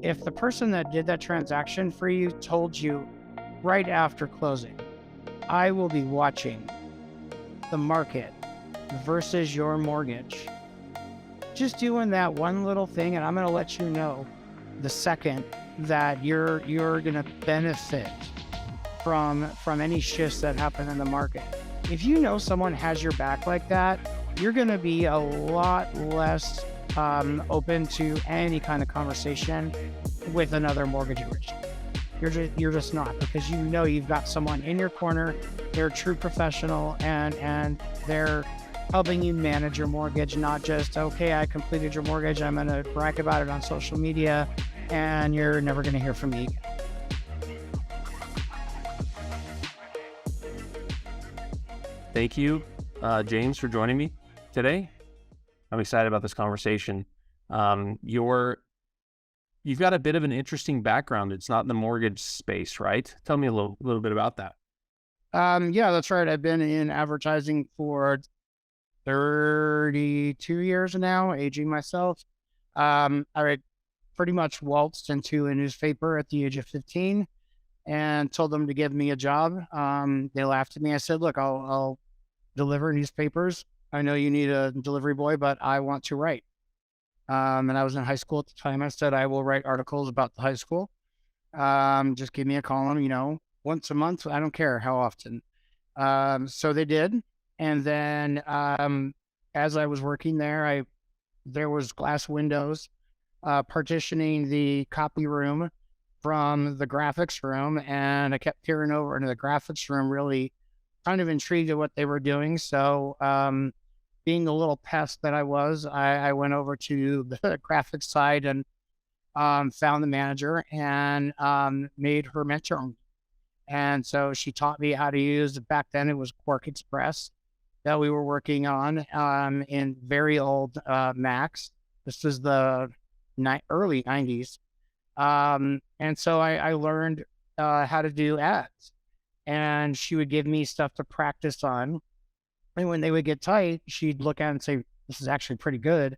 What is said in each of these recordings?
if the person that did that transaction for you told you right after closing, I will be watching the market versus your mortgage, just doing that one little thing, and I'm going to let you know the second that you're going to benefit from any shifts that happen in the market. If you know someone has your back like that, you're going to be a lot less open to any kind of conversation with another mortgage originator. You're just not, because you know you've got someone in your corner. They're a true professional, and they're helping you manage your mortgage, not just, okay, I completed your mortgage, I'm going to brag about it on social media, and you're never going to hear from me again. Thank you, James, for joining me today. I'm excited about this conversation. You've got a bit of an interesting background. It's not in the mortgage space, right? Tell me a little bit about that. Yeah, that's right. I've been in advertising for 32 years now, aging myself. I pretty much waltzed into a newspaper at the age of 15 and told them to give me a job. They laughed at me. I said, look, I'll deliver newspapers. I know you need a delivery boy, but I want to write. And I was in high school at the time. I said, I will write articles about the high school. Just give me a column, once a month. I don't care how often. So they did. And then as I was working there, there was glass windows partitioning the copy room from the graphics room. And I kept peering over into the graphics room, really kind of intrigued at what they were doing. So being the little pest that I was, I went over to the graphics side and found the manager and made her mentor me. And so she taught me how to use, back then it was Quark Express that we were working on in very old Macs. This was the early 90s. And so I learned how to do ads. And she would give me stuff to practice on. And when they would get tight, she'd look at it and say, this is actually pretty good,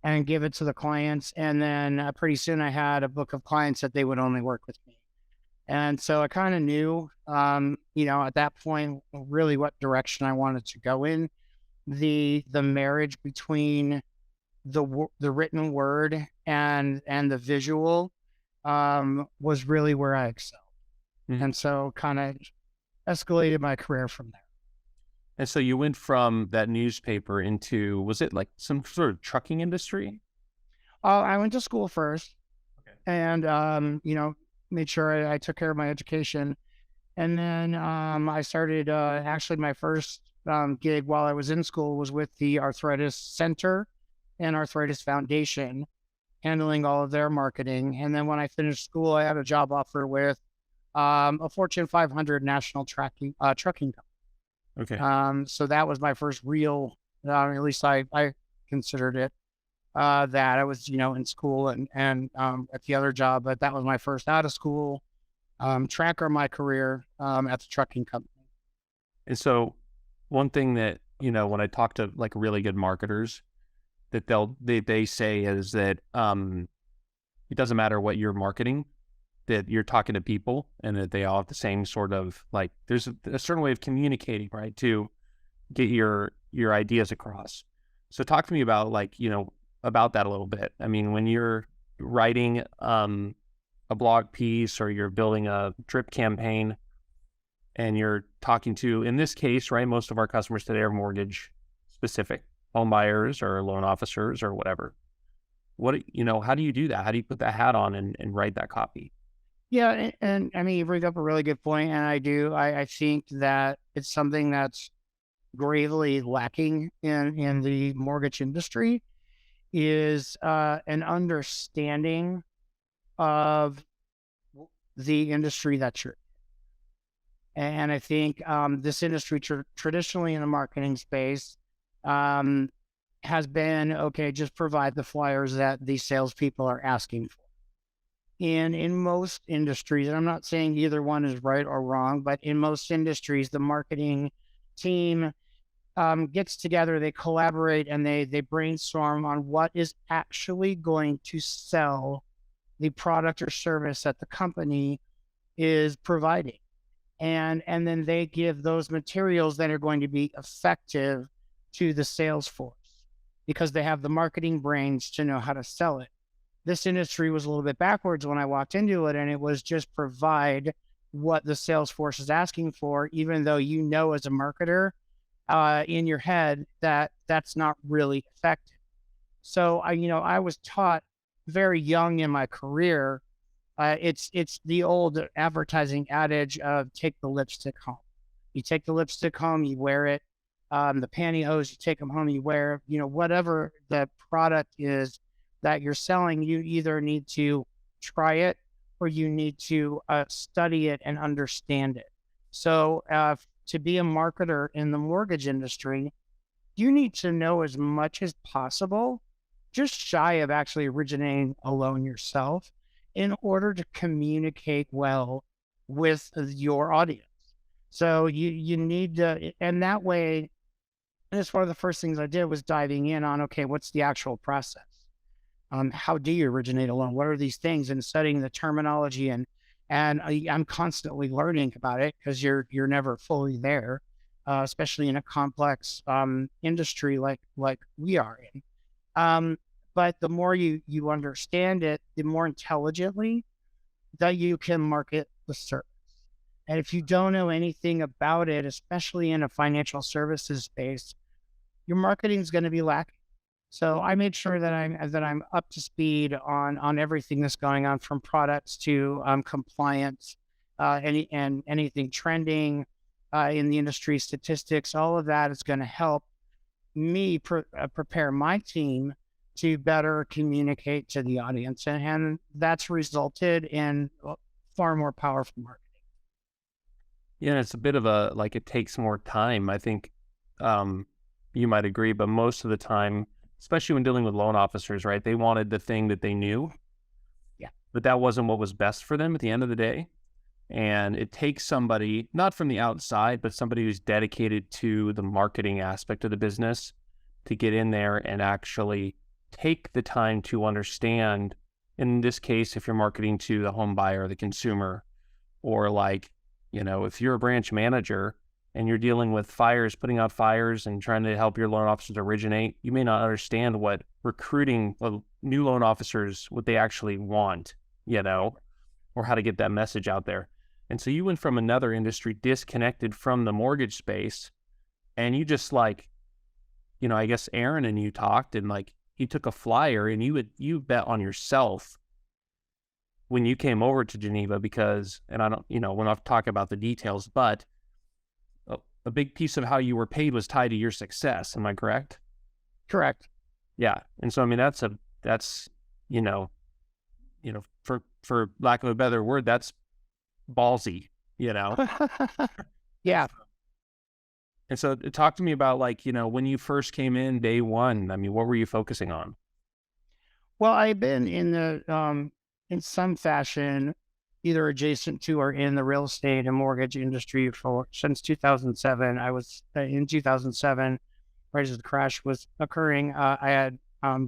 and give it to the clients. And then pretty soon I had a book of clients that they would only work with me. And so I kind of knew, at that point, really what direction I wanted to go in. The marriage between the written word and the visual was really where I excelled. Mm-hmm. And so kind of escalated my career from there. And so you went from that newspaper into, was it like some sort of trucking industry? I went to school first, okay, and, made sure I took care of my education. And then I started, actually my first gig while I was in school was with the Arthritis Center and Arthritis Foundation, handling all of their marketing. And then when I finished school, I had a job offer with a Fortune 500 national trucking company. Okay. So that was my first real, at least I considered it, that I was, in school and at the other job, but that was my first out of school track of my career at the trucking company. And so one thing that, when I talk to like really good marketers, that they say is that it doesn't matter what you're marketing, that you're talking to people and that they all have the same sort of, like, there's a certain way of communicating, right, to get your ideas across. So talk to me about about that a little bit. I mean, when you're writing a blog piece or you're building a drip campaign and you're talking to, in this case, right, most of our customers today are mortgage specific, home buyers or loan officers or whatever. How do you do that? How do you put that hat on and write that copy? Yeah, and I mean, you bring up a really good point, and I think that it's something that's gravely lacking in the mortgage industry, is an understanding of the industry that you're in. And I think this industry traditionally in the marketing space has been, okay, just provide the flyers that the salespeople are asking for. And in most industries, and I'm not saying either one is right or wrong, but in most industries, the marketing team gets together, they collaborate, and they brainstorm on what is actually going to sell the product or service that the company is providing. And then they give those materials that are going to be effective to the sales force because they have the marketing brains to know how to sell it. This industry was a little bit backwards when I walked into it, and it was just provide what the sales force is asking for, even though you know as a marketer in your head that that's not really effective. So I was taught very young in my career. It's the old advertising adage of take the lipstick home. You take the lipstick home, you wear it. The pantyhose, you take them home, you wear. Whatever the product is that you're selling, you either need to try it or you need to study it and understand it. So to be a marketer in the mortgage industry, you need to know as much as possible, just shy of actually originating a loan yourself, in order to communicate well with your audience. So you need to, and that way, and it's one of the first things I did was diving in on, okay, what's the actual process? How do you originate a loan? What are these things? And studying the terminology, and I'm constantly learning about it because you're never fully there, especially in a complex industry like we are in. But the more you understand it, the more intelligently that you can market the service. And if you don't know anything about it, especially in a financial services space, your marketing is going to be lacking. So I made sure that I'm up to speed on everything that's going on, from products to compliance, anything trending in the industry, statistics. All of that is going to help me prepare my team to better communicate to the audience, and that's resulted in far more powerful marketing. Yeah, and it's a bit of a, like, it takes more time. I think you might agree, but most of the time, especially when dealing with loan officers, right, they wanted the thing that they knew, Yeah, but that wasn't what was best for them at the end of the day. And it takes somebody, not from the outside, but somebody who's dedicated to the marketing aspect of the business to get in there and actually take the time to understand, in this case, if you're marketing to the home buyer or the consumer, or like, if you're a branch manager and you're dealing with fires, putting out fires and trying to help your loan officers originate, you may not understand what recruiting new loan officers, what they actually want, or how to get that message out there. And so you went from another industry disconnected from the mortgage space, and you just I guess Aaron and you talked, and like he took a flyer, and you bet on yourself when you came over to Geneva because, and I don't, we're not talking about the details, but a big piece of how you were paid was tied to your success. Am I correct? correct. Yeah. And so, I mean, that's, for lack of a better word, that's ballsy, Yeah. And so talk to me about, like, when you first came in day one, I mean, what were you focusing on? Well, I've been in some fashion, either adjacent to or in the real estate and mortgage industry since 2007. I was in 2007, right as the crash was occurring. I had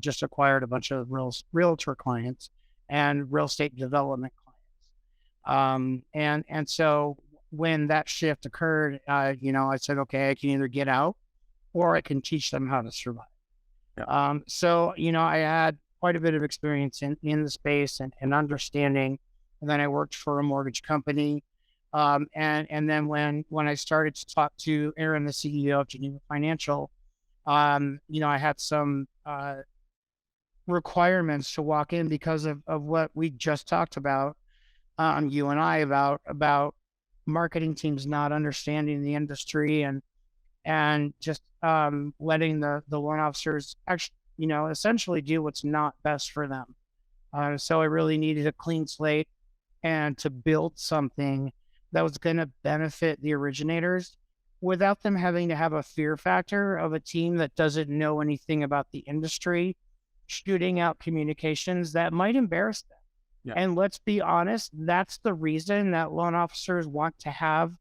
just acquired a bunch of realtor clients and real estate development clients. And so when that shift occurred, I said, okay, I can either get out or I can teach them how to survive. Yeah. So, I had quite a bit of experience in the space and understanding. And then I worked for a mortgage company. And then when I started to talk to Aaron, the CEO of Geneva Financial, I had some requirements to walk in because of what we just talked about, you and I, about marketing teams not understanding the industry and just letting the loan officers actually, essentially do what's not best for them. So I really needed a clean slate and to build something that was going to benefit the originators without them having to have a fear factor of a team that doesn't know anything about the industry shooting out communications that might embarrass them. Yeah. And let's be honest, that's the reason that loan officers want to have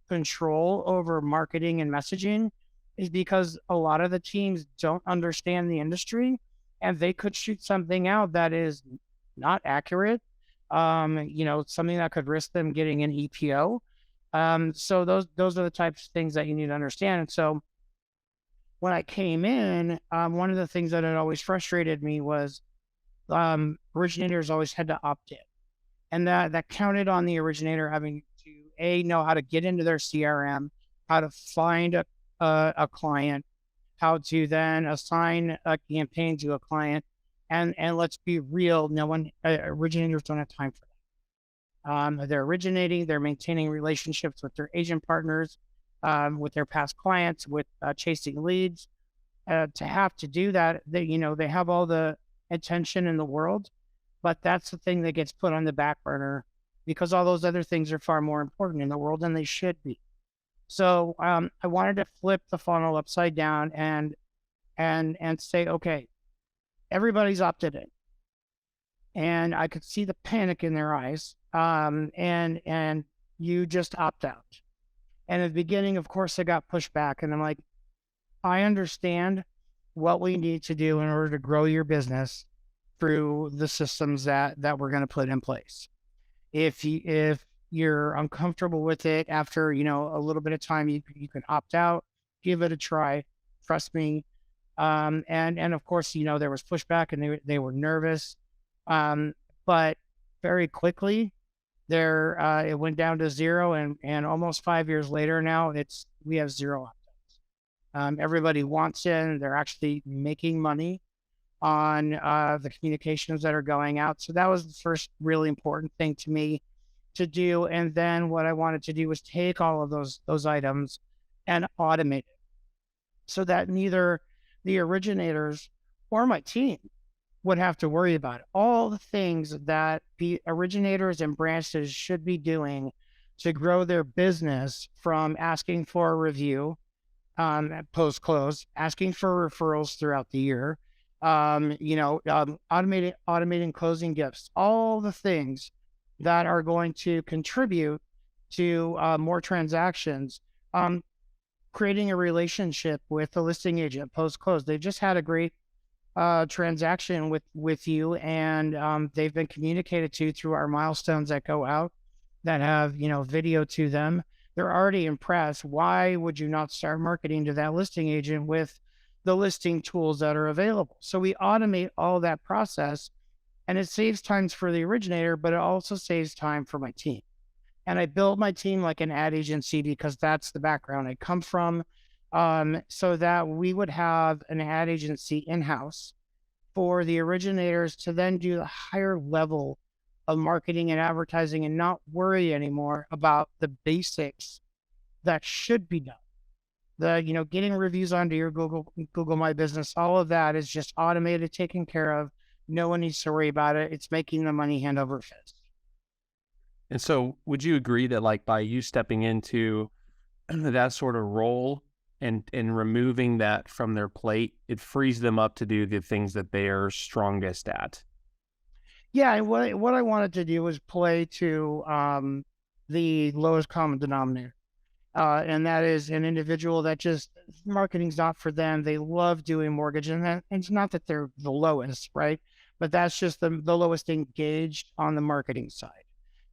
control over marketing and messaging, is because a lot of the teams don't understand the industry and they could shoot something out that is not accurate, something that could risk them getting an EPO. So those are the types of things that you need to understand. And so when I came in, one of the things that had always frustrated me was originators always had to opt in, and that counted on the originator having to know how to get into their CRM, how to find a client, how to then assign a campaign to a client, and let's be real, no one originators don't have time for that. They're originating, they're maintaining relationships with their agent partners, with their past clients, with chasing leads. To have to do that, they have all the attention in the world, but that's the thing that gets put on the back burner because all those other things are far more important in the world than they should be. So I wanted to flip the funnel upside down and say, okay, everybody's opted in, and I could see the panic in their eyes, and you just opt out. And at the beginning, of course, I got pushed back, and I'm like, I understand what we need to do in order to grow your business through the systems that we're going to put in place. If you're uncomfortable with it after a little bit of time, you can opt out, give it a try. Trust me. And of course, there was pushback, and they were nervous. But very quickly, there it went down to zero, and almost 5 years later now, we have zero opt-outs. Everybody wants in. They're actually making money on the communications that are going out. So that was the first really important thing to me to do. And then what I wanted to do was take all of those items and automate it so that neither the originators or my team would have to worry about it. All the things that the originators and branches should be doing to grow their business, from asking for a review at post close, asking for referrals throughout the year, automating closing gifts, all the things that are going to contribute to more transactions, creating a relationship with the listing agent post close. They've just had a great transaction with you, and they've been communicated to through our milestones that go out that have video to them. They're already impressed. Why would you not start marketing to that listing agent with the listing tools that are available? So we automate all that process, and it saves times for the originator, but it also saves time for my team. And I build my team like an ad agency because that's the background I come from, so that we would have an ad agency in-house for the originators to then do the higher level of marketing and advertising and not worry anymore about the basics that should be done. Getting reviews onto your Google My Business, all of that is just automated, taken care of. No one needs to worry about it. It's making the money hand over fist. And so would you agree that like by you stepping into that sort of role and removing that from their plate, it frees them up to do the things that they are strongest at? Yeah, and what I wanted to do was play to the lowest common denominator. And that is an individual that just marketing's not for them. They love doing mortgage, and it's not that they're the lowest, right? But that's just the lowest engaged on the marketing side.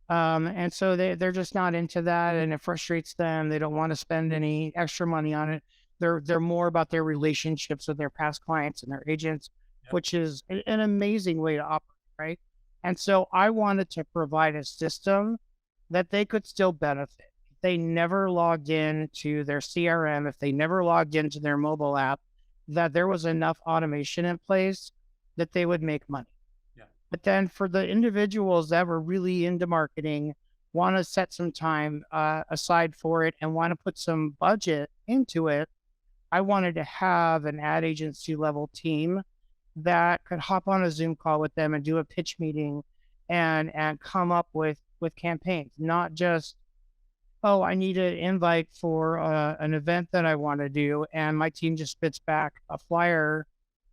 And so they're just not into that, and it frustrates them. They don't want to spend any extra money on it. They're more about their relationships with their past clients and their agents, Yep. which is an amazing way to operate, right? And so I wanted to provide a system that they could still benefit. If they never logged in to their CRM, if they never logged into their mobile app, that there was enough automation in place that they would make money. Yeah. But then for the individuals that were really into marketing, want to set some time aside for it and want to put some budget into it, I wanted to have an ad agency level team that could hop on a Zoom call with them and do a pitch meeting and come up with campaigns, not just, oh, I need an invite for an event that I want to do, and my team just spits back a flyer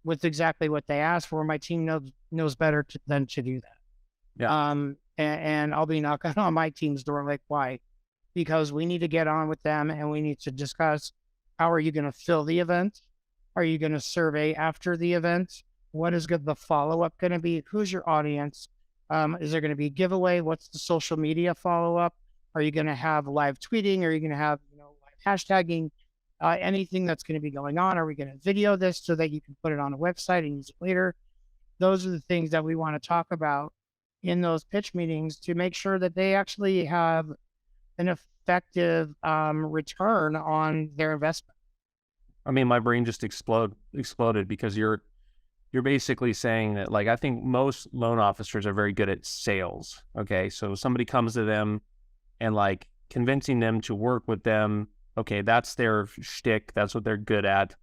with exactly what they asked for. My team knows better than to do that. Yeah. And I'll be knocking on my team's door like, why? Because we need to get on with them, and we need to discuss, how are you going to fill the event? Are you going to survey after the event? What is the follow up going to be? Who's your audience? Is there going to be a giveaway? What's the social media follow up? Are you going to have live tweeting? Are you going to have, live hashtagging? Anything that's going to be going on? Are we going to video this so that you can put it on a website and use it later? Those are the things that we want to talk about in those pitch meetings to make sure that they actually have an effective return on their investment. I mean, my brain just exploded because you're basically saying that, like, I think most loan officers are very good at sales. Okay. So somebody comes to them and like convincing them to work with them. Okay. That's their shtick. That's what they're good at.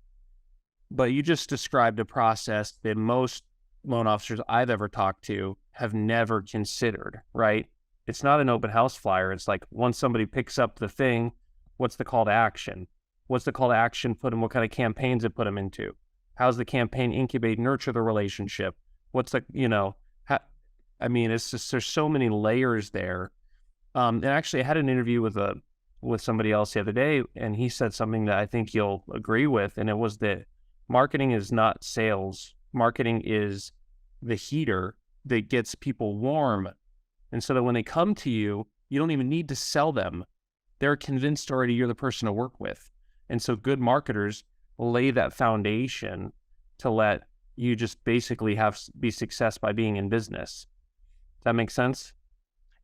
But you just described a process that most loan officers I've ever talked to have never considered, right? It's not an open house flyer. It's like once somebody picks up the thing, what's the call to action? What's the call to action put them? What kind of campaigns it put them into? How's the campaign incubate, nurture the relationship? What's the, I mean, it's just, there's so many layers there. And actually I had an interview with somebody else the other day, and he said something that I think you'll agree with. And it was that marketing is not sales. Marketing is the heater that gets people warm. And so that when they come to you, you don't even need to sell them. They're convinced already you're the person to work with. And so good marketers lay that foundation to let you just basically be success by being in business. Does that make sense?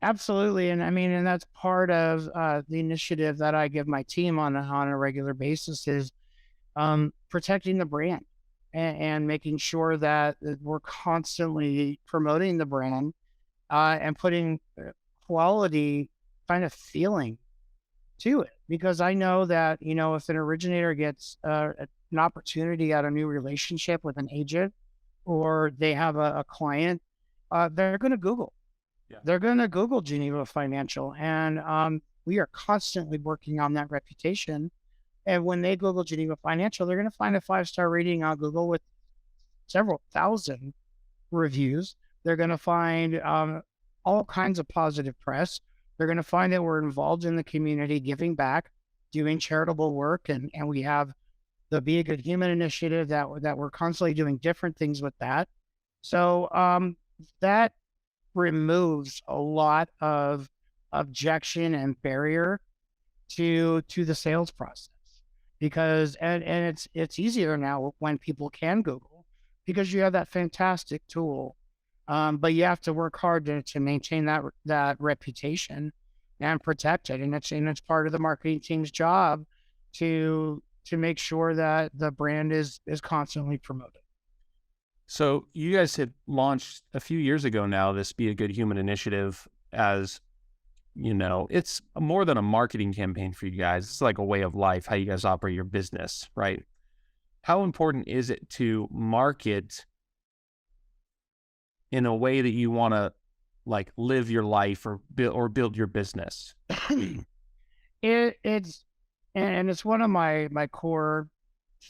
Absolutely. And I mean, and that's part of the initiative that I give my team on a regular basis is protecting the brand and making sure that we're constantly promoting the brand and putting quality kind of feeling to it. Because I know that, if an originator gets an opportunity at a new relationship with an agent or they have a client, they're going to Google. Yeah. They're going to Google Geneva Financial. And we are constantly working on that reputation. And when they Google Geneva Financial, they're going to find a 5-star rating on Google with several thousand reviews. They're going to find all kinds of positive press. They're going to find that we're involved in the community, giving back, doing charitable work. And we have the Be a Good Human initiative that we're constantly doing different things with that. So that removes a lot of objection and barrier to the sales process, because and it's easier now when people can Google because you have that fantastic tool, but you have to work hard to maintain that reputation and protect it, and it's part of the marketing team's job to make sure that the brand is constantly promoted. So you guys had launched a few years ago now this Be a Good Human initiative. As it's more than a marketing campaign for you guys. It's like a way of life, how you guys operate your business, right? How important is it to market in a way that you want to like live your life or build your business? It's and it's one of my core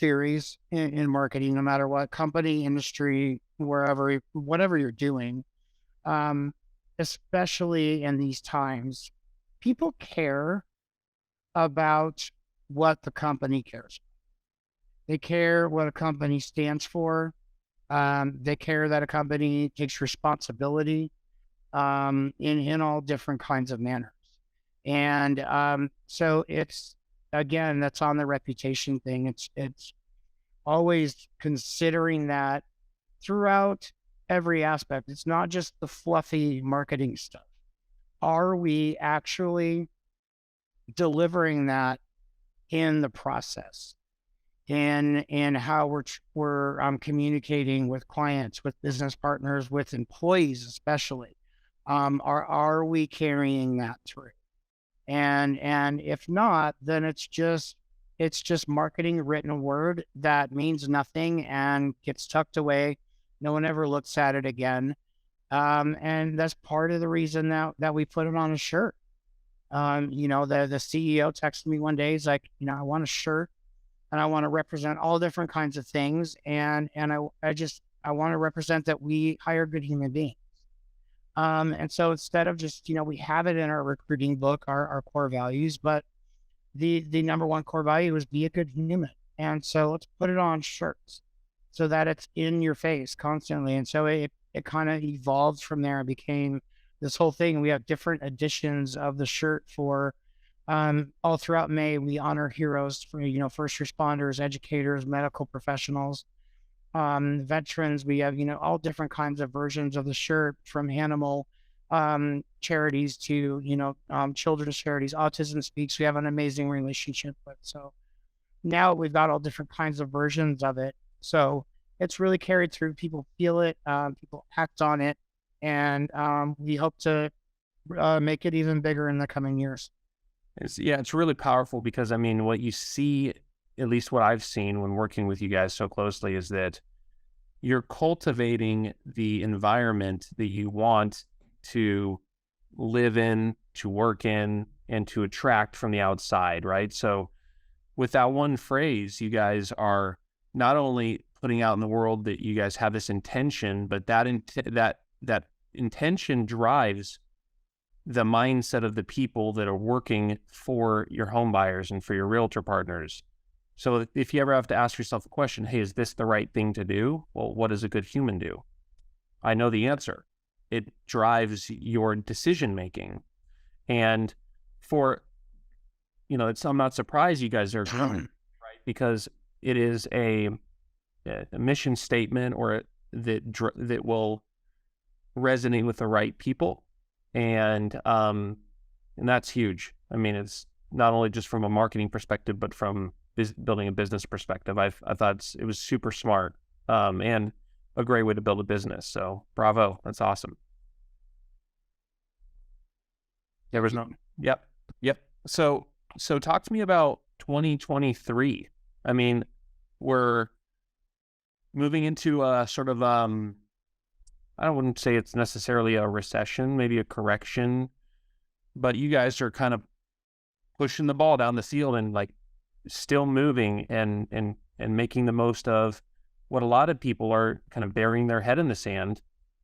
theories in marketing, no matter what company, industry, whatever you're doing, um, especially in these times, people care about what the company cares. They care what a company stands for. They care that a company takes responsibility in all different kinds of manners. And so it's, again, that's on the reputation thing. It's always considering that throughout every aspect. It's not just the fluffy marketing stuff. Are we actually delivering that in the process, and how we're communicating with clients, with business partners, with employees, especially? Are we carrying that through? And if not, then it's just marketing, written word that means nothing and gets tucked away. No one ever looks at it again. And that's part of the reason that we put it on a shirt. The CEO texted me one day. He's like, I want a shirt and I want to represent all different kinds of things. And I want to represent that we hire good human beings. And so instead of just, we have it in our recruiting book, our core values, but the number one core value is be a good human. And so let's put it on shirts so that it's in your face constantly. And so it it kind of evolved from there and became this whole thing. We have different editions of the shirt for all throughout May. We honor heroes for, first responders, educators, medical professionals, veterans. We have, all different kinds of versions of the shirt, from animal charities to, children's charities. Autism Speaks, we have an amazing relationship with. So now we've got all different kinds of versions of it. So it's really carried through. People feel it, people act on it, and we hope to make it even bigger in the coming years. It's really powerful because, I mean, what you see, at least what I've seen when working with you guys so closely, is that you're cultivating the environment that you want to live in, to work in, and to attract from the outside, right? So with that one phrase, you guys are not only putting out in the world that you guys have this intention, but that intention drives the mindset of the people that are working for your home buyers and for your realtor partners. So if you ever have to ask yourself a question, hey, is this the right thing to do? Well, what does a good human do? I know the answer. It drives your decision making. And for, I'm not surprised you guys are growing, right? Because it is a mission statement, or that will resonate with the right people. And that's huge. I mean, it's not only just from a marketing perspective, but from building a business perspective. I thought it was super smart, and a great way to build a business. So bravo. That's awesome. There was no, yep. So talk to me about 2023. I mean, we're moving into a sort of, I wouldn't say it's necessarily a recession, maybe a correction, but you guys are kind of pushing the ball down the field and like still moving and making the most of what a lot of people are kind of burying their head in the sand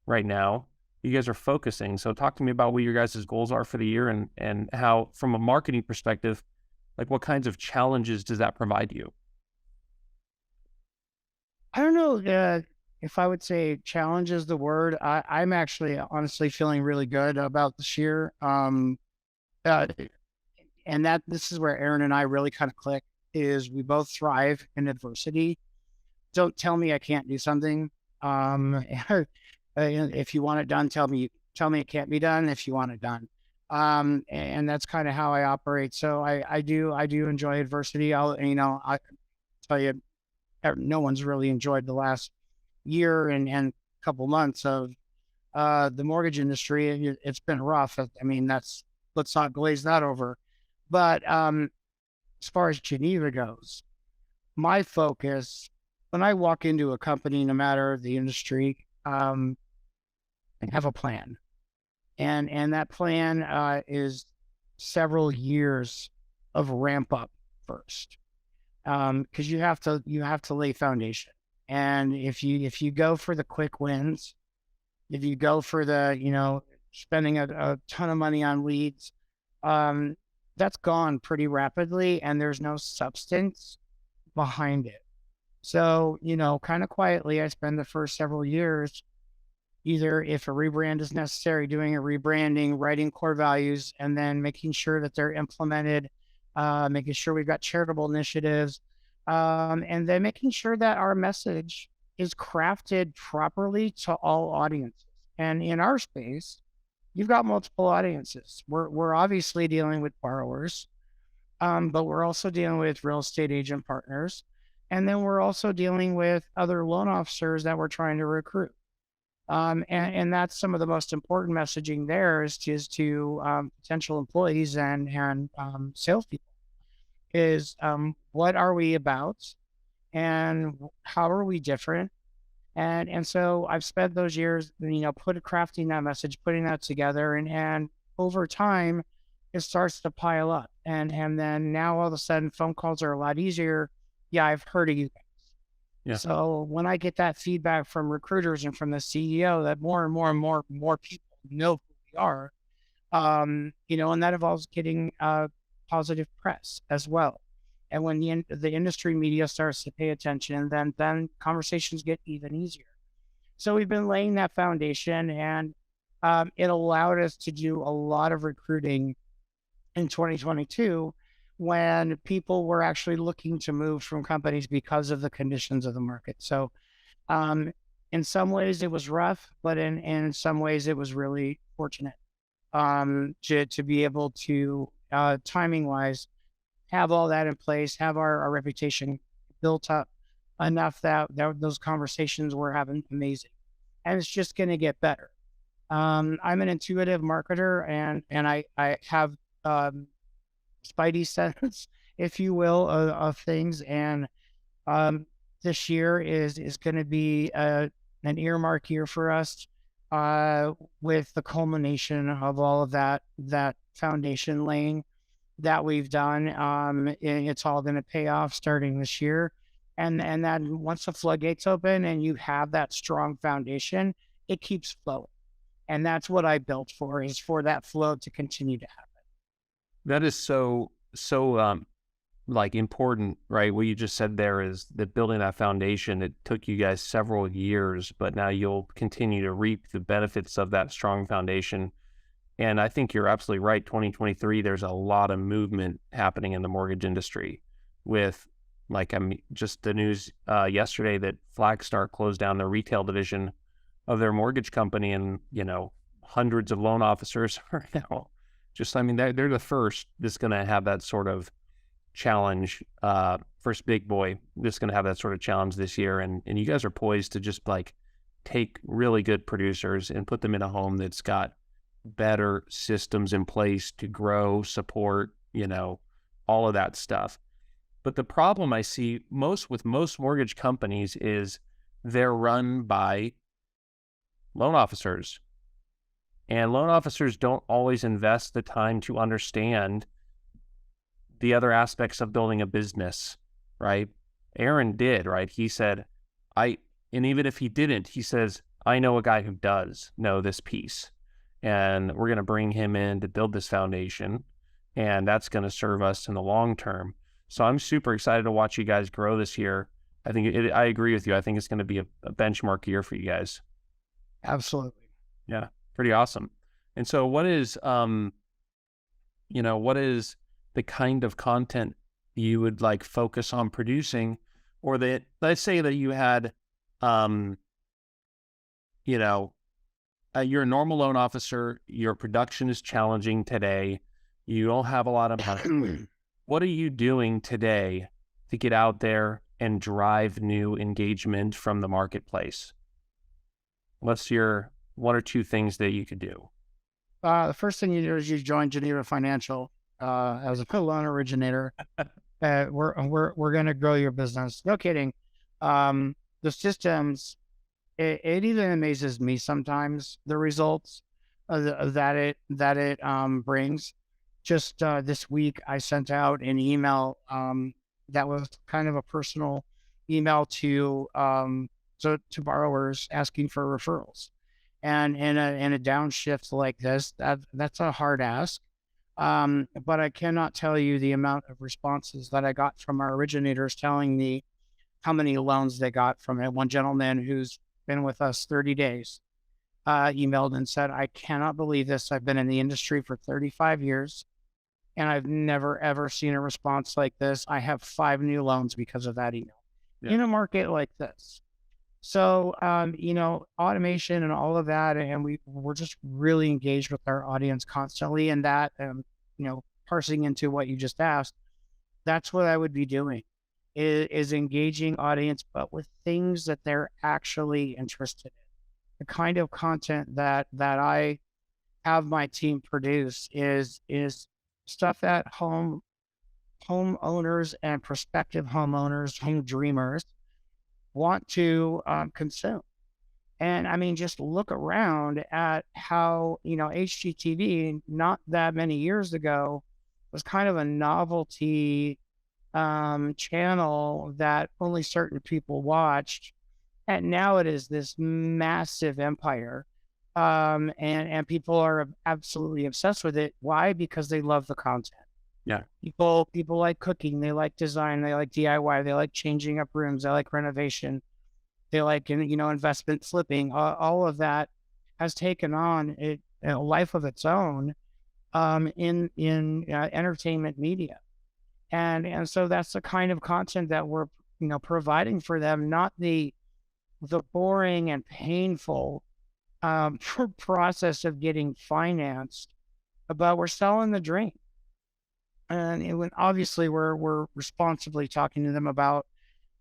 right now. You guys are focusing. So talk to me about what your guys' goals are for the year, and how, from a marketing perspective, like what kinds of challenges does that provide you? I don't know if I would say challenge is the word. I'm actually honestly feeling really good about this year. Uh, and that this is where Aaron and I really kind of click, is we both thrive in adversity. Don't tell me I can't do something. If you want it done, tell me it can't be done if you want it done. And that's kind of how I operate. So I do enjoy adversity. I tell you, no one's really enjoyed the last year and couple months of the mortgage industry. It's been rough. I mean, let's not glaze that over. But as far as Geneva goes, my focus, when I walk into a company, no matter the industry, I have a plan. And that plan is several years of ramp up first. Because you have to lay foundation. And if you go for the quick wins, if you go for the, spending a ton of money on leads, that's gone pretty rapidly, and there's no substance behind it. So, kind of quietly, I spend the first several years, either, if a rebrand is necessary, doing a rebranding, writing core values, and then making sure that they're implemented, making sure we've got charitable initiatives, and then making sure that our message is crafted properly to all audiences. And in our space, you've got multiple audiences. We're obviously dealing with borrowers, but we're also dealing with real estate agent partners. And then we're also dealing with other loan officers that we're trying to recruit. And that's some of the most important messaging there is to potential employees and salespeople, is what are we about and how are we different? And so I've spent those years, crafting that message, putting that together, and over time, it starts to pile up. And then now all of a sudden, phone calls are a lot easier. Yeah, I've heard of you. Yeah. So when I get that feedback from recruiters and from the CEO that more and more and more people know who we are, and that involves getting positive press as well. And when the industry media starts to pay attention, then conversations get even easier. So we've been laying that foundation, and it allowed us to do a lot of recruiting in 2022 when people were actually looking to move from companies because of the conditions of the market. So um, in some ways it was rough, but in some ways it was really fortunate to be able to, timing wise, have all that in place, have our reputation built up enough that those conversations we're having amazing. And it's just going to get better. I'm an intuitive marketer, and I have spidey sense, if you will, of things. And um, this year is going to be an earmark year for us, uh, with the culmination of all of that foundation laying that we've done. It's all going to pay off starting this year. And then once the floodgates open and you have that strong foundation, it keeps flowing. And that's what I built for, is for that flow to continue to happen. That is so like important, right? What you just said there is that building that foundation, it took you guys several years, but now you'll continue to reap the benefits of that strong foundation. And I think you're absolutely right. 2023, there's a lot of movement happening in the mortgage industry with, like, just the news yesterday that Flagstar closed down their retail division of their mortgage company, and, hundreds of loan officers are now just, I mean, they're the first that's going to have that sort of challenge, first big boy that's going to have that sort of challenge this year. And you guys are poised to just like take really good producers and put them in a home that's got better systems in place to grow, support, all of that stuff. But the problem I see with most mortgage companies is they're run by loan officers. And loan officers don't always invest the time to understand the other aspects of building a business, right? Aaron did, right? He said, and even if he didn't, he says, I know a guy who does know this piece, and we're going to bring him in to build this foundation, and that's going to serve us in the long term. So I'm super excited to watch you guys grow this year. I agree with you. I think it's going to be a benchmark year for you guys. Absolutely. Yeah, pretty awesome. And so what is the kind of content you would like focus on producing, or that, let's say that you had, you're a normal loan officer, your production is challenging today, you don't have a lot of money. What are you doing today to get out there and drive new engagement from the marketplace? What's your one or two things that you could do? The first thing you do is you join Geneva Financial as a loan originator. We're going to grow your business. No kidding. The systems, it even amazes me sometimes, the results that it brings. Just this week, I sent out an email that was kind of a personal email to borrowers asking for referrals. And in a downshift like this, that's a hard ask. But I cannot tell you the amount of responses that I got from our originators telling me how many loans they got from it. One gentleman who's been with us 30 days emailed and said, I cannot believe this. I've been in the industry for 35 years and I've never, ever seen a response like this. I have 5 new loans because of that email in a market like this. So, automation and all of that, and we're just really engaged with our audience constantly, and that, parsing into what you just asked, that's what I would be doing, is engaging audience, but with things that they're actually interested in. The kind of content that I have my team produce is stuff that homeowners and prospective homeowners, home dreamers, want to consume. And I mean, just look around at how, HGTV not that many years ago was kind of a novelty channel that only certain people watched. And now it is this massive empire. And people are absolutely obsessed with it. Why? Because they love the content. Yeah. People like cooking, they like design, they like DIY, they like changing up rooms, they like renovation. They like, investment flipping. All of that has taken on a life of its own in entertainment media, and so that's the kind of content that we're providing for them, not the boring and painful process of getting financed, but we're selling the dream. And obviously we're responsibly talking to them about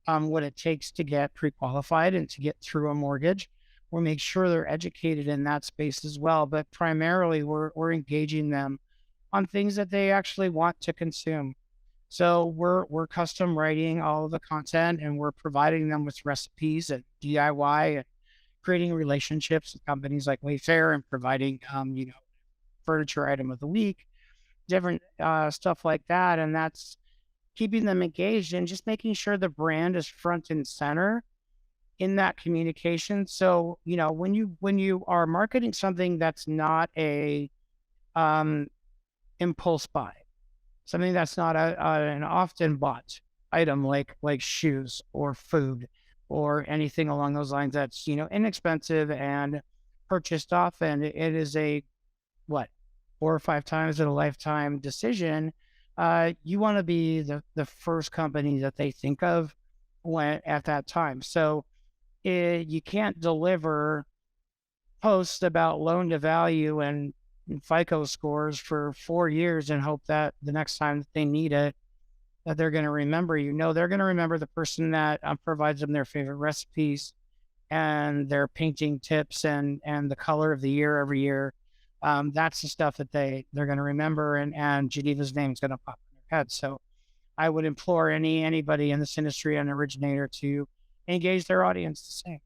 what it takes to get pre-qualified and to get through a mortgage. We'll make sure they're educated in that space as well. But primarily, we're engaging them on things that they actually want to consume. So we're custom writing all of the content, and we're providing them with recipes and DIY and creating relationships with companies like Wayfair and providing furniture item of the week, different stuff like that. And that's keeping them engaged and just making sure the brand is front and center in that communication. So, when you are marketing something that's not a um, impulse buy, something that's not an often bought item like shoes or food or anything along those lines, that's inexpensive and purchased often. It is a what 4 or 5 times in a lifetime decision. You want to be the first company that they think of when at that time. So you can't deliver posts about loan to value and FICO scores for 4 years and hope that the next time that they need it, that they're going to remember you. No, they're going to remember the person that provides them their favorite recipes and their painting tips and the color of the year every year. That's the stuff that they're going to remember, and Geneva's name is going to pop in their head. So I would implore anybody in this industry, an originator, to engage their audience the same.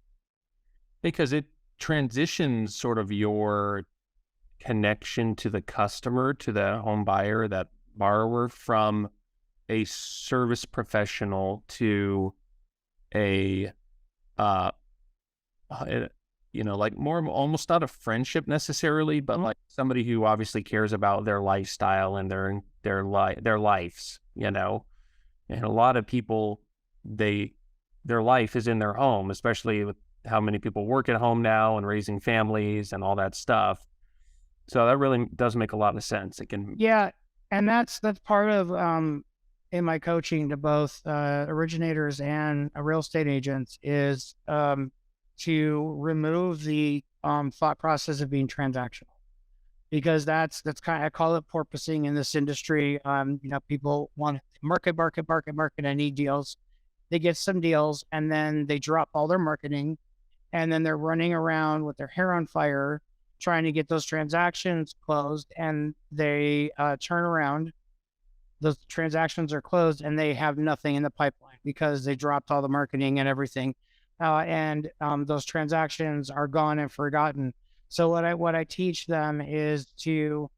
Because it transitions sort of your connection to the customer, to the home buyer, that borrower, from a service professional to a uh like more almost not a friendship necessarily, but like somebody who obviously cares about their lifestyle and their lives, and a lot of people, their life is in their home, especially with how many people work at home now and raising families and all that stuff. So that really does make a lot of sense. It can. Yeah, and that's part of in my coaching to both originators and real estate agents is to remove the thought process of being transactional, because that's kind of, I call it porpoising in this industry. People want market, market, market, market. I need deals. They get some deals and then they drop all their marketing, and then they're running around with their hair on fire trying to get those transactions closed, and they turn around, those transactions are closed and they have nothing in the pipeline because they dropped all the marketing and everything. And those transactions are gone and forgotten. So what I teach them is to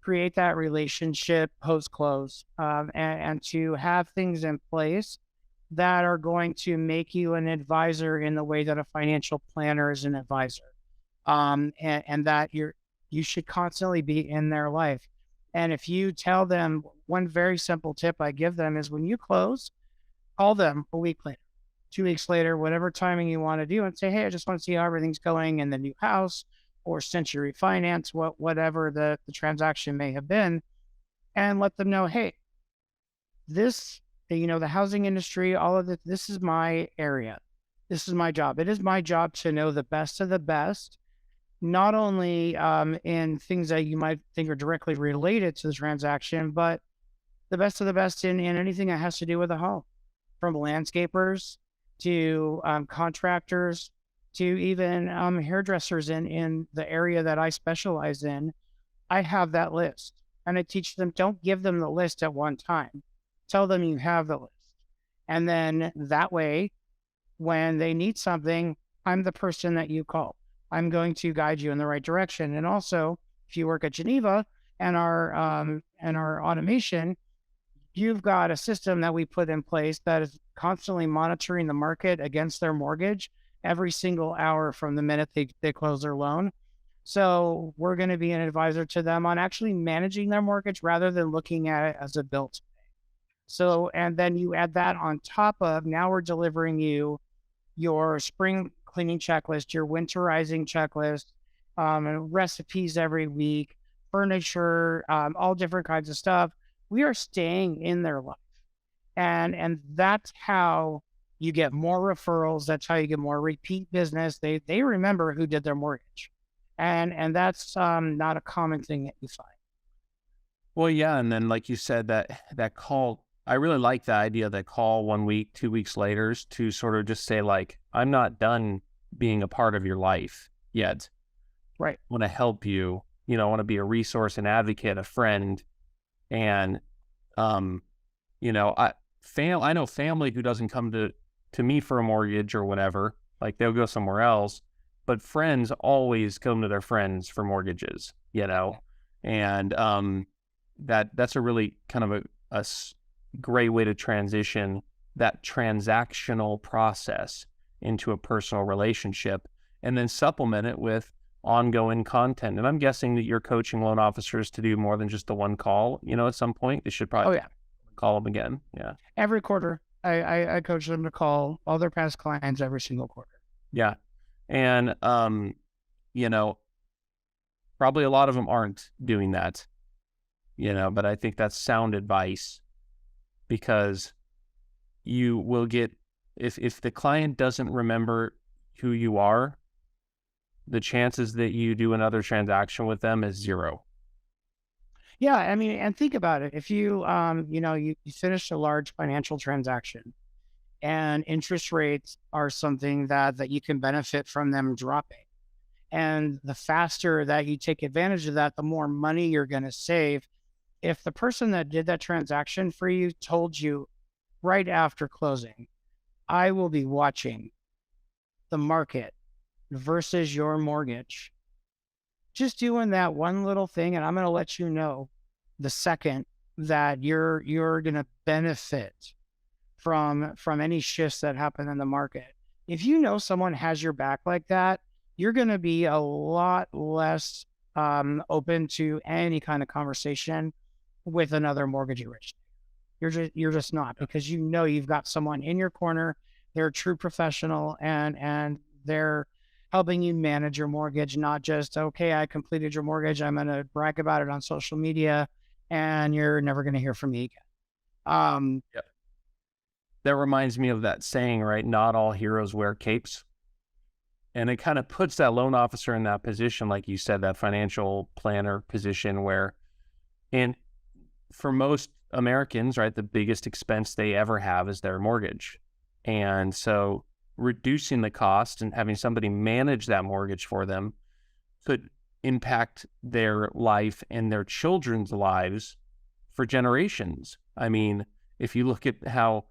create that relationship post close, and to have things in place that are going to make you an advisor in the way that a financial planner is an advisor. And that you should constantly be in their life. And if you tell them, one very simple tip I give them is, when you close, call them a week later, 2 weeks later, whatever timing you want to do, and say, hey, I just want to see how everything's going in the new house, or since you refinance, whatever the transaction may have been, and let them know, hey, this, the housing industry, all of it, this is my area. This is my job. It is my job to know the best of the best, not only in things that you might think are directly related to the transaction, but the best of the best in anything that has to do with a home, from landscapers to contractors to even hairdressers in the area that I specialize in. I have that list, and I teach them, don't give them the list at one time. Tell them you have the list. And then that way, when they need something, I'm the person that you call. I'm going to guide you in the right direction. And also, if you work at Geneva and our automation, you've got a system that we put in place that is constantly monitoring the market against their mortgage every single hour from the minute they close their loan. So we're going to be an advisor to them on actually managing their mortgage rather than looking at it as a bill to pay. So, and then you add that on top of, now we're delivering you your spring cleaning checklist, your winterizing checklist, and recipes every week, furniture, all different kinds of stuff. We are staying in their life. And that's how you get more referrals. That's how you get more repeat business. They remember who did their mortgage. And that's not a common thing that you find. Well, yeah, and then like you said, that call, I really like the idea of that call 1 week, 2 weeks later to sort of just say like, I'm not done being a part of your life yet. Right. I want to help you. I want to be a resource, an advocate, a friend, and um, I know family who doesn't come to me for a mortgage or whatever. Like they'll go somewhere else, but friends always come to their friends for mortgages. And that's a really kind of great way to transition that transactional process into a personal relationship, and then supplement it with ongoing content. And I'm guessing that you're coaching loan officers to do more than just the one call. At some point, they should Oh probably yeah. call them again. Yeah. Every quarter, I coach them to call all their past clients every single quarter. Yeah. And, you know, probably a lot of them aren't doing that, but I think that's sound advice, because you will get, if the client doesn't remember who you are, the chances that you do another transaction with them is zero. Yeah, I mean, and think about it. If you, you finish a large financial transaction, and interest rates are something that you can benefit from them dropping. And the faster that you take advantage of that, the more money you're going to save. If the person that did that transaction for you told you right after closing, I will be watching the market versus your mortgage, just doing that one little thing, and I'm going to let you know the second that you're going to benefit from any shifts that happen in the market. If you know someone has your back like that, you're going to be a lot less open to any kind of conversation with another mortgage originator. You're just not, because you've got someone in your corner. They're a true professional, and they're helping you manage your mortgage, not just, okay, I completed your mortgage, I'm going to brag about it on social media, and you're never going to hear from me again. Yep. That reminds me of that saying, right? Not all heroes wear capes. And it kind of puts that loan officer in that position, like you said, that financial planner position where, and for most Americans, right, the biggest expense they ever have is their mortgage. And so reducing the cost and having somebody manage that mortgage for them could impact their life and their children's lives for generations. I mean, if you look at how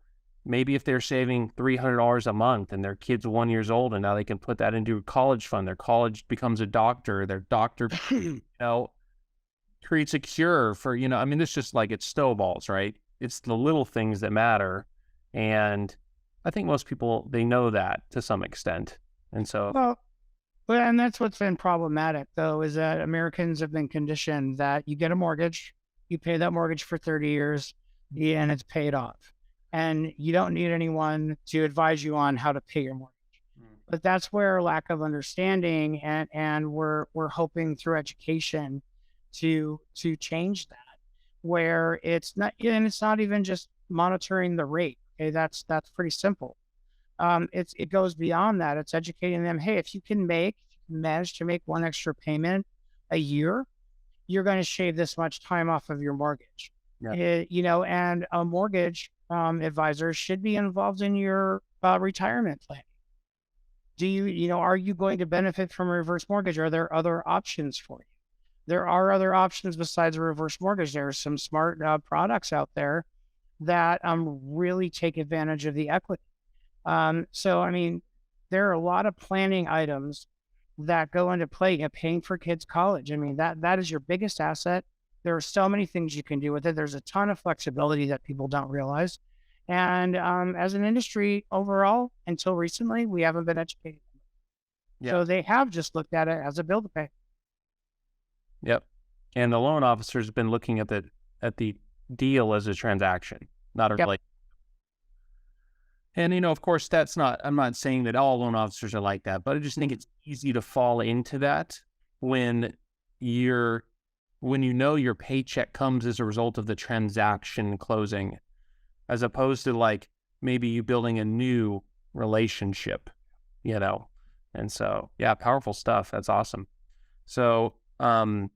maybe if they're saving $300 a month and their kid's 1 year old and now they can put that into a college fund, their college becomes a doctor, their doctor, creates a cure for, I mean, it's just like, it's snowballs, right? It's the little things that matter. And I think most people, they know that to some extent. And so, Well, and that's what's been problematic, though, is that Americans have been conditioned that you get a mortgage, you pay that mortgage for 30 years, and it's paid off. And you don't need anyone to advise you on how to pay your mortgage. But that's where lack of understanding, and we're hoping through education to change that, where it's not, and it's not even just monitoring the rate. Okay, that's pretty simple. It goes beyond that. It's educating them. Hey, if you can manage to make one extra payment a year, you're going to shave this much time off of your mortgage. yeah. And a mortgage advisor should be involved in your retirement plan. Are you going to benefit from a reverse mortgage? Are there other options for you? There are other options besides a reverse mortgage. There are some smart products out there that really take advantage of the equity. So, I mean, there are a lot of planning items that go into play. Paying for kids' college. I mean, that is your biggest asset. There are so many things you can do with it. There's a ton of flexibility that people don't realize. And as an industry overall, until recently, we haven't been educated. Yeah. So they have just looked at it as a bill to pay. Yep. And the loan officer's have been looking at the deal as a transaction, not a Yep. relationship. And, of course, I'm not saying that all loan officers are like that, but I just think it's easy to fall into that when you're, when your paycheck comes as a result of the transaction closing, as opposed to like maybe you building a new relationship, you know? And so, yeah, powerful stuff. That's awesome. So, I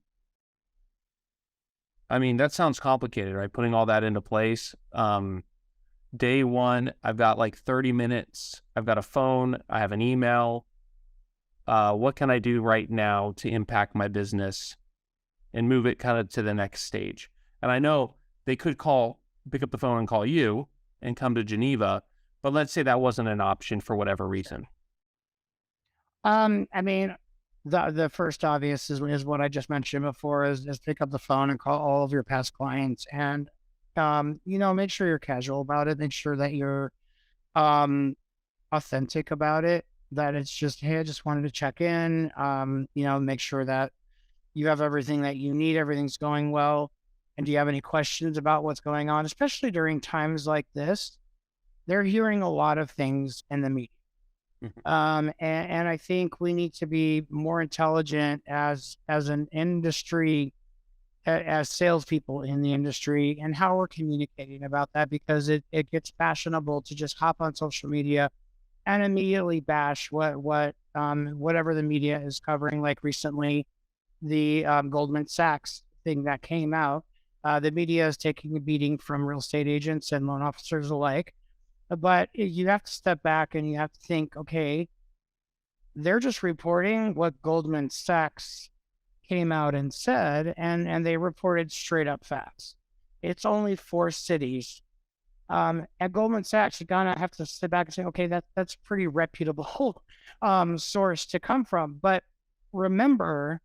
mean, that sounds complicated, right? Putting all that into place. Day one, I've got like 30 minutes. I've got a phone. I have an email. What can I do right now to impact my business and move it kind of to the next stage? And I know they could pick up the phone and call you and come to Geneva, but let's say that wasn't an option for whatever reason. I mean, the first obvious is what I just mentioned before is pick up the phone and call all of your past clients and make sure you're casual about it. Make sure that you're um authentic about it. That it's just, hey, I just wanted to check in. Make sure that you have everything that you need, everything's going well. And do you have any questions about what's going on, especially during times like this? They're hearing a lot of things in the media. Mhm. And I think we need to be more intelligent as an industry, as salespeople in the industry, and how we're communicating about that, because it gets fashionable to just hop on social media and immediately bash whatever the media is covering. Like recently, the Goldman Sachs thing that came out, the media is taking a beating from real estate agents and loan officers alike. But you have to step back and you have to think, okay, they're just reporting what Goldman Sachs came out and said, and they reported straight up facts. It's only 4 cities. At Goldman Sachs, you kind of have to sit back and say, okay, that's pretty reputable source to come from. But remember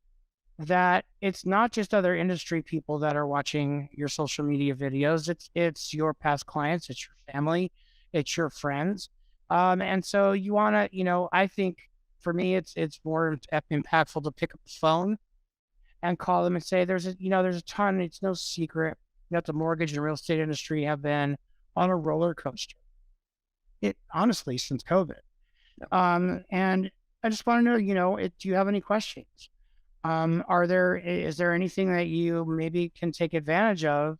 that it's not just other industry people that are watching your social media videos. It's your past clients, it's your family, it's your friends. And so you want to, I think for me, it's more impactful to pick up the phone and call them and say, there's a ton. It's no secret that the mortgage and real estate industry have been on a roller coaster. It honestly since COVID. Yep. And I just want to know, do you have any questions? Is there anything that you maybe can take advantage of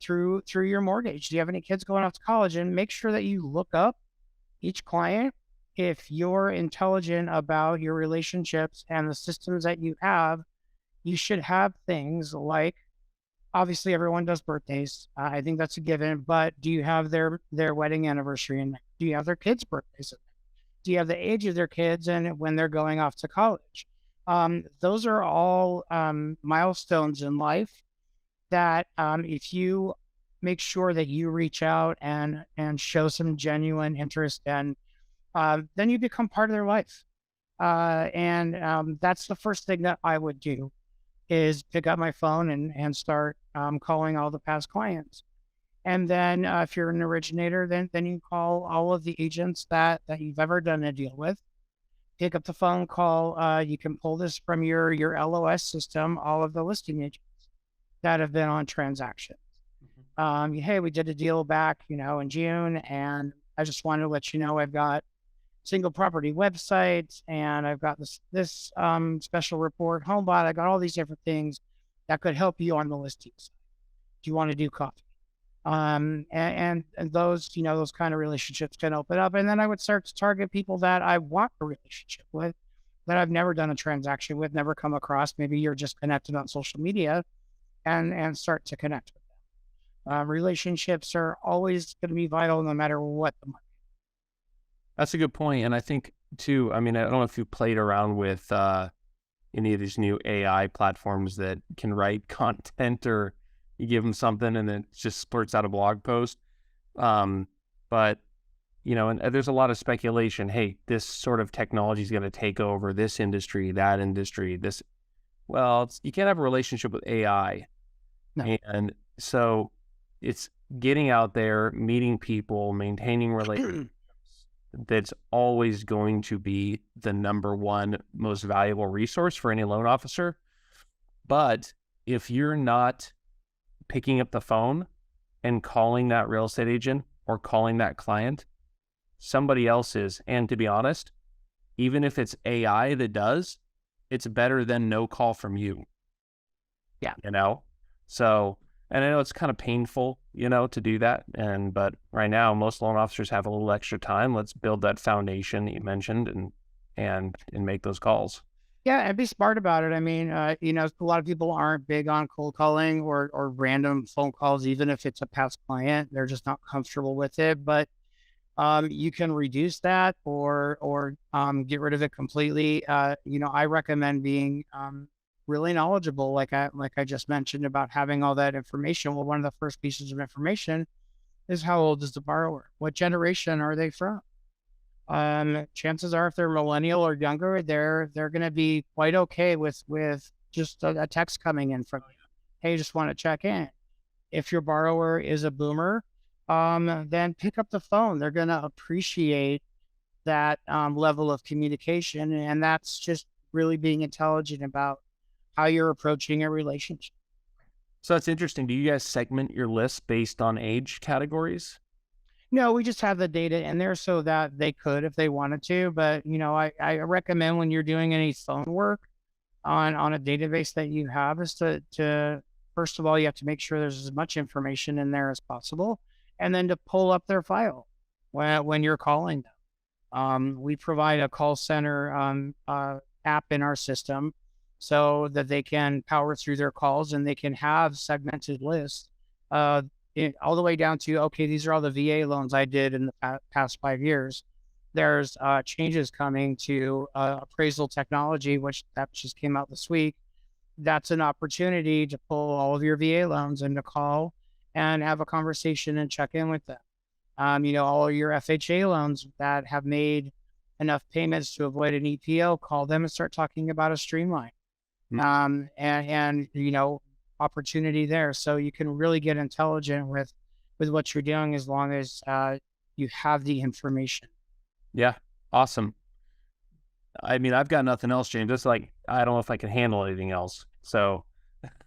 through your mortgage? Do you have any kids going off to college? And make sure that you look up each client. If you're intelligent about your relationships and the systems that you have, you should have things like, obviously everyone does birthdays. I think that's a given, but do you have their wedding anniversary in there? Do you have their kids' birthdays in there? Do you have the age of their kids and when they're going off to college? Those are all milestones in life that if you make sure that you reach out and show some genuine interest, and then you become part of their life. And that's the first thing that I would do is pick up my phone and start calling all the past clients. And then if you're an originator, then you call all of the agents that you've ever done a deal with. Pick up the phone call. You can pull this from your LOS system, all of the listing agents that have been on transactions. Hey, we did a deal back, in June, and I just wanted to let you know I've got single property websites and I've got this special report, HomeBot. I got all these different things that could help you on the listings. Do you want to do coffee? And those, those kind of relationships can open up. And then I would start to target people that I want a relationship with, that I've never done a transaction with, never come across. Maybe you're just connected on social media and start to connect with them. Relationships are always going to be vital no matter what the market. That's a good point. And I think too, I mean, I don't know if you played around with any of these new AI platforms that can write content, or you give them something and then it just splurts out a blog post. But, and there's a lot of speculation. Hey, this sort of technology is going to take over this industry, that industry, you can't have a relationship with AI. No. And so it's getting out there, meeting people, maintaining relationships. That's always going to be the number one most valuable resource for any loan officer. But if you're not picking up the phone and calling that real estate agent or calling that client, somebody else is. And to be honest, even if it's AI that does, it's better than no call from you. Yeah. You know? So, and I know it's kind of painful, to do that. But right now, most loan officers have a little extra time. Let's build that foundation that you mentioned and make those calls. Yeah, and be smart about it. I mean, a lot of people aren't big on cold calling or random phone calls, even if it's a past client. They're just not comfortable with it. But you can reduce that or get rid of it completely. I recommend being really knowledgeable, like I just mentioned about having all that information. Well, one of the first pieces of information is how old is the borrower? What generation are they from? Chances are, if they're millennial or younger, they're going to be quite okay with just a text coming in from you. Hey, just want to check in. If your borrower is a boomer, then pick up the phone. They're going to appreciate that level of communication, and that's just really being intelligent about how you're approaching a relationship. So that's interesting. Do you guys segment your list based on age categories? No, we just have the data in there so that they could if they wanted to. But I recommend when you're doing any phone work on a database that you have is to first of all, you have to make sure there's as much information in there as possible, and then to pull up their file when you're calling them. We provide a call center app in our system so that they can power through their calls and they can have segmented lists all the way down to, okay, these are all the VA loans I did in the past 5 years. There's changes coming to appraisal technology, which that just came out this week. That's an opportunity to pull all of your VA loans into call and have a conversation and check in with them. All of your FHA loans that have made enough payments to avoid an EPO, call them and start talking about a streamline. And opportunity there. So you can really get intelligent with what you're doing as long as you have the information. Yeah. Awesome. I mean, I've got nothing else, James. It's like, I don't know if I can handle anything else. So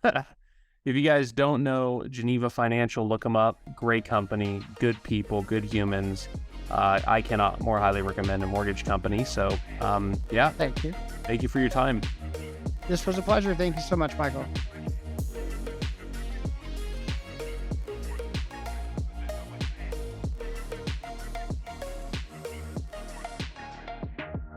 if you guys don't know Geneva Financial, look them up. Great company, good people, good humans. I cannot more highly recommend a mortgage company. So yeah. Thank you. Thank you for your time. This was a pleasure. Thank you so much, Michael.